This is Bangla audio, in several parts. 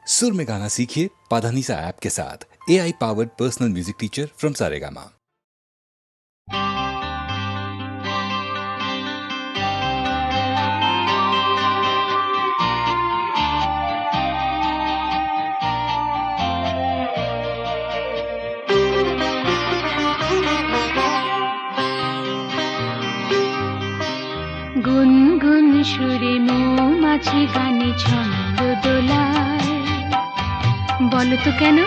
सुर में गाना सीखिए पाधानीसा ऐप के साथ। AI powered personal music teacher from Saregama. গুনগুন সুরে মৌমাছি গানে ছন্দ দোলায়। বলো তো কেন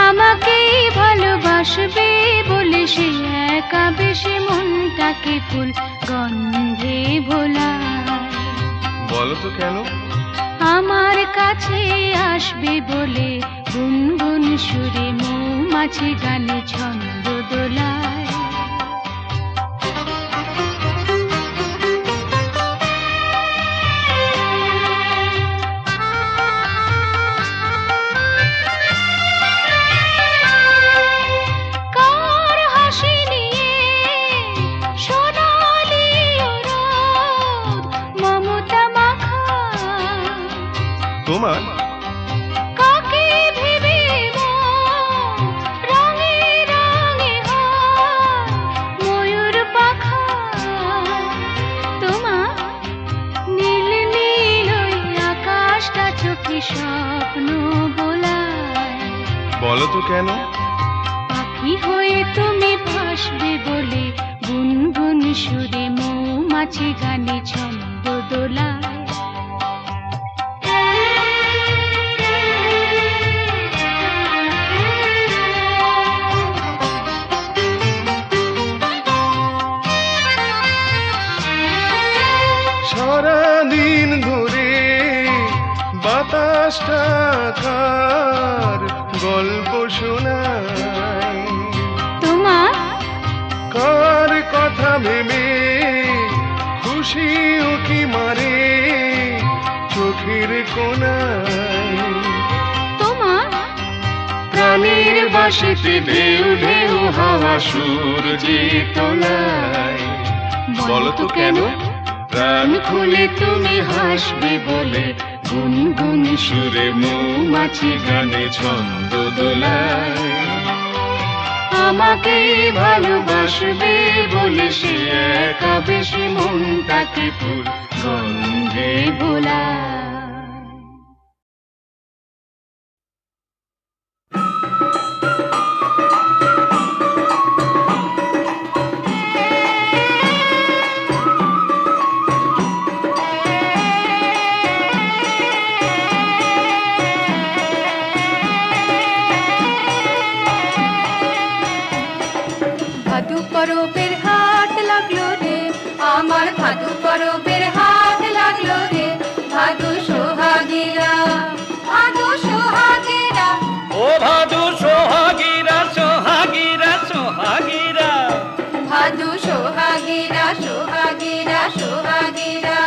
আমাকেই ভালোবাসবে বলে সে একা বেশি মনটাকে ফুল গন্ধে ভোলায়। বলো তো কেন আমার কাছে আসবে বলে গুনগুন সুরে মৌমাছি গানে ছন্দ দোলায়। তোমার কাকে ভেবে রঙে রঙে ময়ূর পাখা। তোমার নীল নীল ওই আকাশটা চোখে স্বপ্ন বোলায়। বলো তো কেন পাখি হয়ে তুমি ভাসবে বলে গুনগুন সুরে মৌমাছি গানে ছন্দ দোলায়। সারাদিন ধরে বাতাসটা কার গল্প শোনায়। তোমার কার কথা ভেবে খুশি উকি মারে চোখের কোনায়। তোমার প্রাণের বাসিতে ঢেউ ঢেউ হাওয়া সূর্যে তোলায়। বলো তো কেন প্রাণ খুলে তুমি হাসবে বলে গুনগুন সুরে মৌমাছি গানে ছন্দ দোলায়। আমাকে ভালোবাসবে বলে সে একা বেশি মনটাকে ফুল গন্ধে ভোলায়। ভাদু পরবের হাট লাগলো রে, আমার ভাদু পরবের হাট লাগলো রে। ভাদু সোহাগীরা, ভাদু সোহাগীরা, ও ভাদু সোহাগীরা সোহাগীরা সোহাগীরা, ভাদু সোহাগীরা, সোহাগীরা, সোহাগীরা।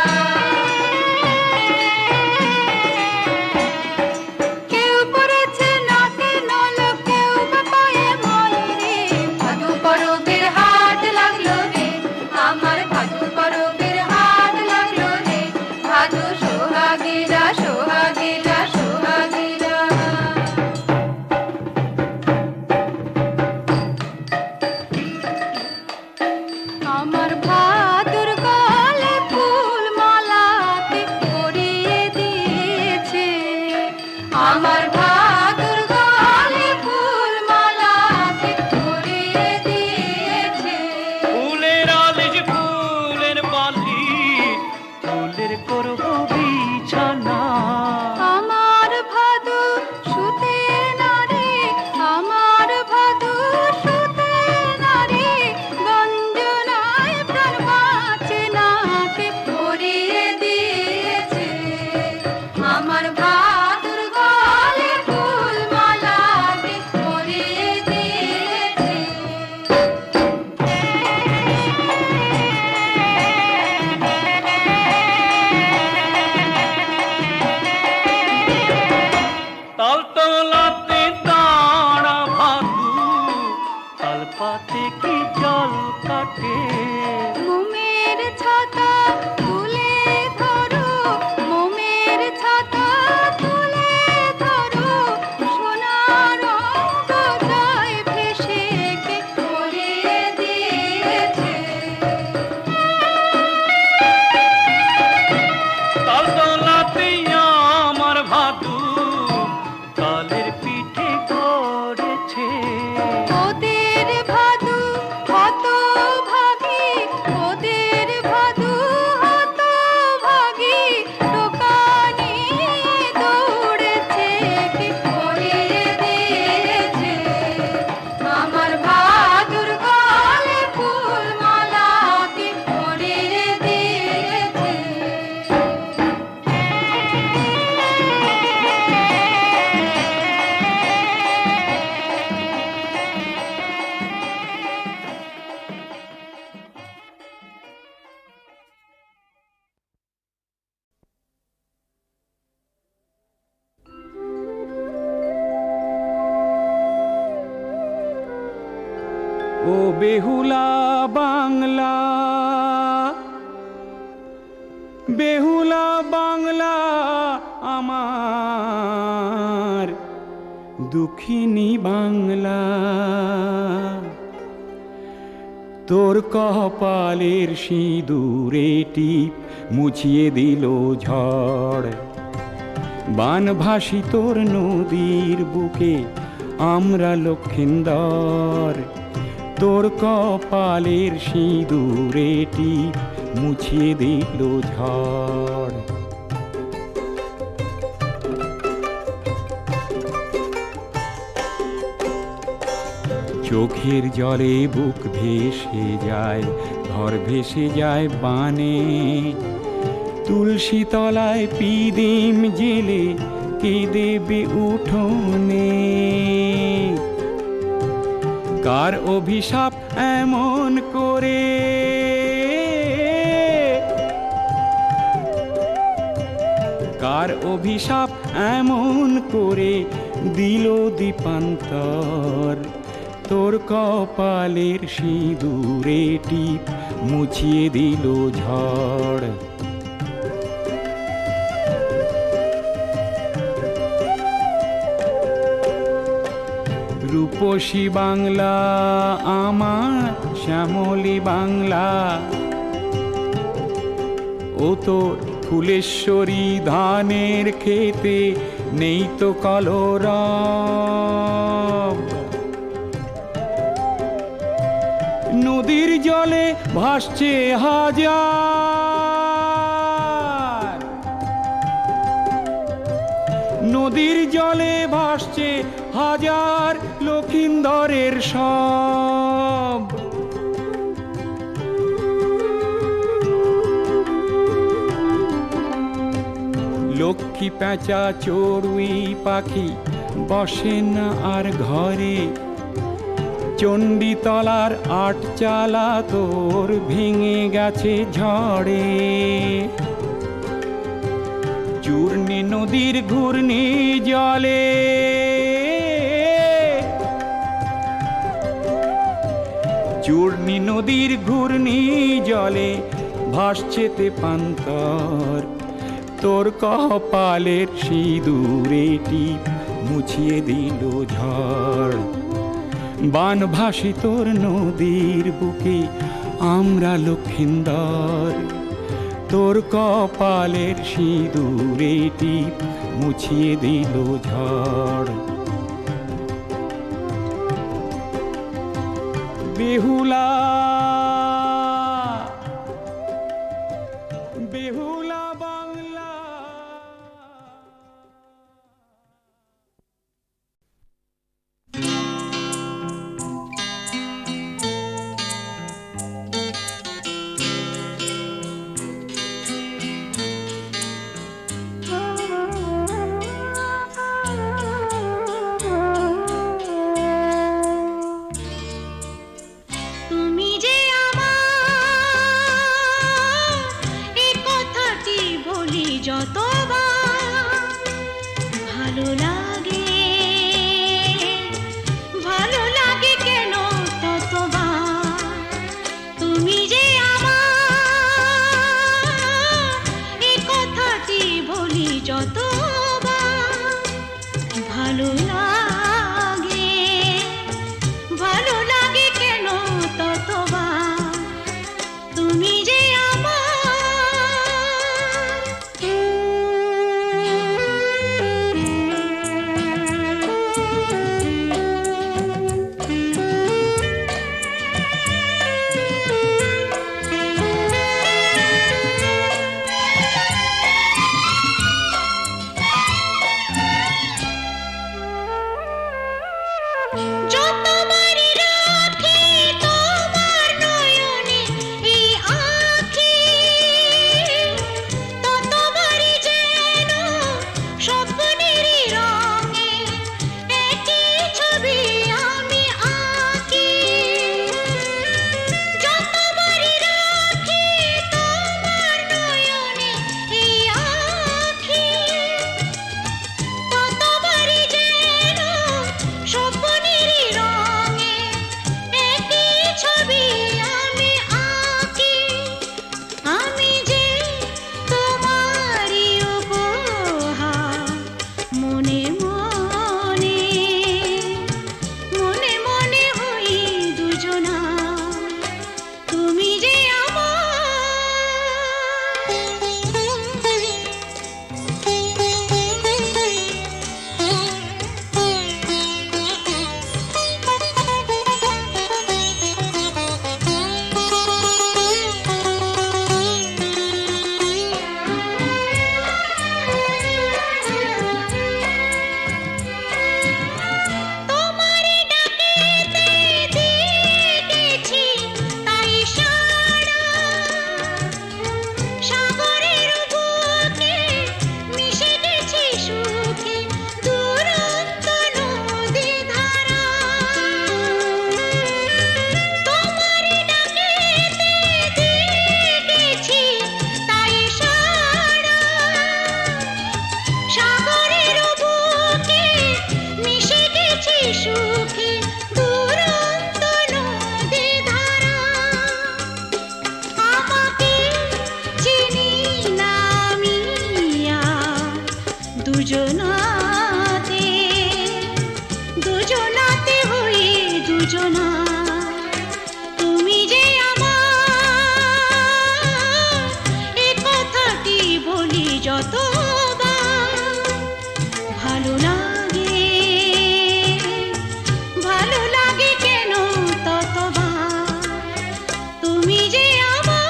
কেউ পড়েছে নাকে নল, কেউ বা পায়ে মল রে। ভাদু পরবের হাট লাগলো রে, আমার ভাদু পরবের হাট লাগলো রে। ভাদু সোহাগীরা, সোহাগীরা, সোহাগীরা। আমার ভাদুর গলে ফুল মালাতে পরিয়ে দিয়েছে। আমার ভাদুর গলে ফুল মালাতে পরিয়ে দিয়েছে। ফুলের আলিজ ফুলের বালি, ফুলের করব বিছানা। আমার ভাদু শুতে না রে, আমার ভাদু শুতে না রে। গঞ্জনায় প্রাণ বাঁচে না, কে পরিয়ে দিয়েছে। আমার ভাদুর গলে ও বেহুলা বাংলা, বেহুলা বাংলা আমার দুঃখিনী বাংলা। তোর কপালের সিঁদুরে টিপ মুছিয়ে দিল ঝড়, বানভাসী তোর নদীর বুকে আমরা লক্ষিন্দর। তোর কপালের সিঁদুরে টিপ মুছিয়ে দিল ঝড়। চোখের জলে বুক ভেসে যায়, ঘর ভেসে যায় বানে। তুলসী তলায় পিদিম জেলে কে দেবে উঠোনে। কার অভিশাপ এমন করে, কার অভিশাপ এমন করে দিল দীপান্তর। তোর কপালের সিঁদুরে টিপ মুছিয়ে দিল ঝড়। রূপসী বাংলা আমার শ্যামলী বাংলা, ও তোর ফুলেশ্বরী ধানের খেতে নেই তো কলরব। নদীর জলে ভাসছে হাজার, নদীর জলে ভাসছে হাজার লক্ষিন্দরের সব। লক্ষ্মী পেঁচা চড়ুই পাখি বসে না আর ঘরে। চণ্ডীতলার আটচালা তোর ভেঙে গেছে ঝড়ে। চূর্ণী নদীর ঘূর্ণি জলে, চূর্ণী নদীর ঘূর্ণি জলে ভাসছে তেপান্তর। তোর কপালের সিঁদুরে টিপ মুছিয়ে দিল ঝড়, বানভাসী তোর নদীর বুকে আমরা লক্ষিন্দর। তোর কপালের সিঁদুরে টিপ মুছিয়ে দিল ঝড়। বেহুলা, বেহুলা বাংলা। তুমি যে আমার এই কথাটি বলি যতবার ভালো লাগে, ভালো লাগে কেন ততবার। তুমি যে আমার এই কথাটি বলি যতবার ভালো লাগে, ভালো লাগে কেন ততবার। তুমি যে আমার সুখে দুরন্ত নদী ধারা আমাকে চিনি না আমি আর দুজনাতে দুজনাতে হয়ে দুজনা তুমি যে আমার এ কথাটি বলি যতবার ভালো লাগে কেন ততবার তুমি যে আমার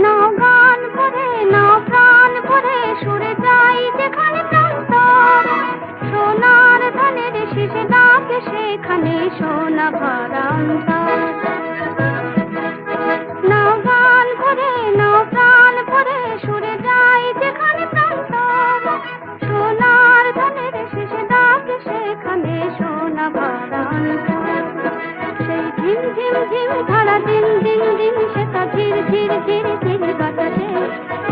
নাও গান ভরে নাও প্রাণ ভরে সুরে যাই যেখানে প্রান্তর সোনার ধানের শীষে ডাকে সেখানে সোনা ভরা অন্তর নাও গান ভরে নাও প্রাণ ভরে সুরে যাই যেখানে প্রান্তর সোনার ধানের শীষে ডাকে সেখানে সোনা ভরা অন্তর সেই ঝিম ঝিম ঝিম ধারা দিন দিন দিন সেটা ঝির ঝির ঝির ঝির বাতাসে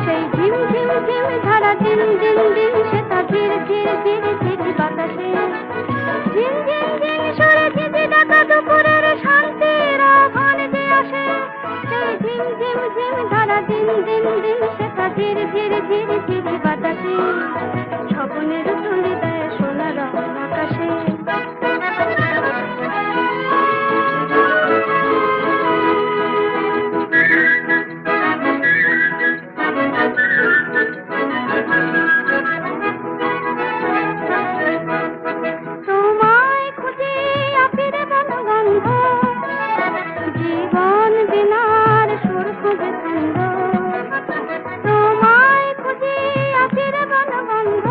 সেই ঝিম ঝিম ঝিম ধারা দিন দিন দিন সেটা ঝির ঝির ঝির ঝির বাতাসে ঝিম ঝিম ঝিম সরে ঝিঝি ডাকা দুপুরের শান্তির আহ্বান যে আসে সেই ঝিম ঝিম ঝিম ধারা দিন দিন দিন সেটা ঝির ঝির ঝির ঝির বাতাসে স্বপ্নের তুলি দেয় সোনা রং আকাশে তোমায় খুঁজে আপিরে বনগন্ধ জীবন বিনার সুর খুঁজে ছন্দ তোমায় খুঁজে আপিরে বনগন্ধ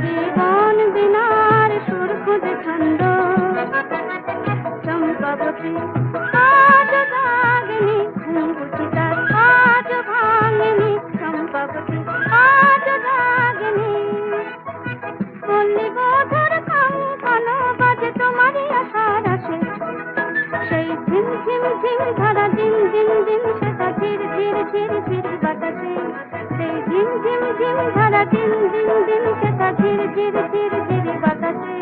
জীবন বিনার সুর খুঁজে ছন্দ চম্পাবতী আজ জাগেনি ঘুমগুটি তার আজ ভাঙেনি চম্পাবতী আজ জাগেনি পল্লীবধূর কঙ্কণ বাজে তোমারই আশার আসে সেই ঝিম ঝিম ঝিম ধারা দিন দিন দিন সেটা ঝির ঝির ঝির ঝির বাতাসে সেই ঝিম ঝিম ঝিম ধারা দিন দিন দিন সেটা ঝির ঝির ঝির ঝির বাতাসে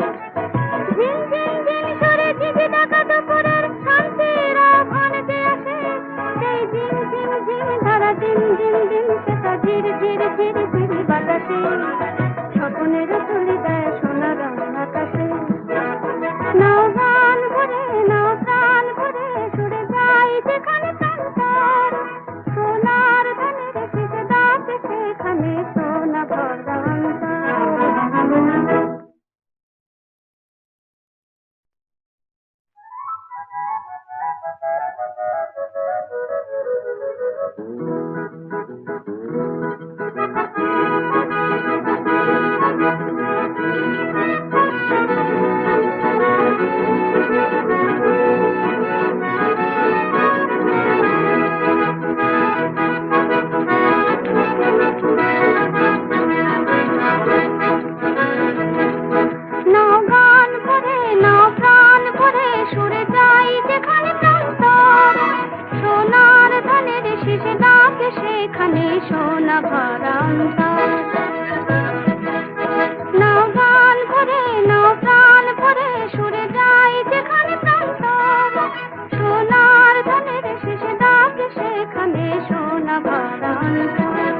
ঝিম ঝিম ঝিম সরে ঝিঝি ডাকা দুপুরের শান্তির আহ্বান যে আসে সেই ঝিম ঝিম ঝিম ধারা দিন দিন দিন সেটা ঝির ঝির ঝির ঝির বাতাসে স্বপ্নের তুলি দেয় সোনা রং আকাশে নাও গান ভরে নাও প্রাণ ভরে সুরে যাই যেখানে প্রান্তর সোনার ধানের শীষে ডাকে সেখানে সোনা ভরা অন্তর নাও গান ভরে নাও প্রাণ ভরে সুরে যাই যেখানে প্রান্তর সোনার ধানের শীষে ডাকে সেখানে সোনা ভরা অন্তর নাও গান ভরে নাও প্রাণ ভরে সুরে যাই যেখানে প্রান্তর সোনার ধানের শীষে ডাকে সেখানে সোনা ভরা অন্তর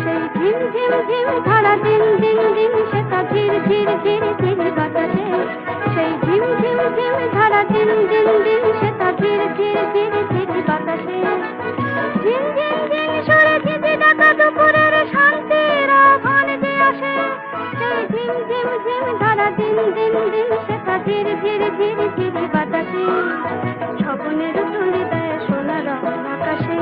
সেই ঝিম ঝিম ঝিম ধারা দিন দিন দিন সেটা ঝির ঝির ঝির ঝির বাতাসে সেই ঝিম ঝিম ঝিম ধারা দিন দিন দিন সেটা ঝির ঝির ঝির ঝির বাতাসে ঝিম ঝিম ঝিম সরে ঝিঝি ডাকা দুপুরের শান্তির আহ্বান যে আসে সেই ঝিম ঝিম ঝিম ধারা দিন দিন দিন সেটা ঝির ঝির ঝির ঝির বাতাসে স্বপ্নের তুলি দেয় সোনা রং আকাশে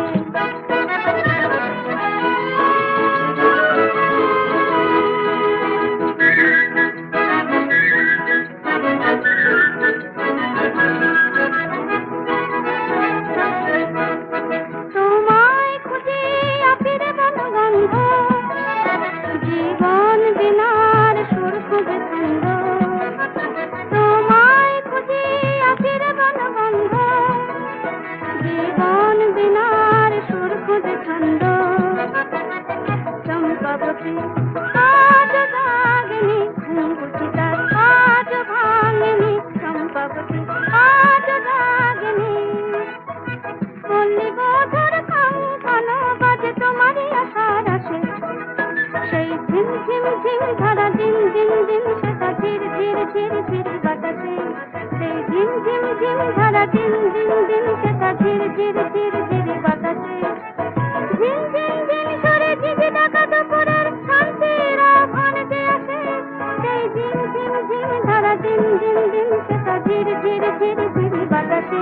চম্পকটি আজ জাগেনি ঘুম বুঝি তার আজ ভাঙেনি চম্পকটি আজ জাগেনি পল্লী বোধের খানো বাজে তোমারই আশার আসে সেই ঝিম ঝিম ঝিম ধারা দিন দিন দিন সেটা ধীর ধীর ধীর ধীর বাতাসে সেই ঝিম ঝিম ঝিম ধারা দিন দিন দিন সেটা ধীর ধীর ধীর ধীর বাতাসে ঝিম ঝিম ঝিম সরে ঝিঝি ডাকা দুপুরের শান্তির আহ্বান যে আসে সেই ঝিম ঝিম ঝিম ধারা দিন দিন দিন সেটা ধীর ধীর ধীর ধীর বাতাসে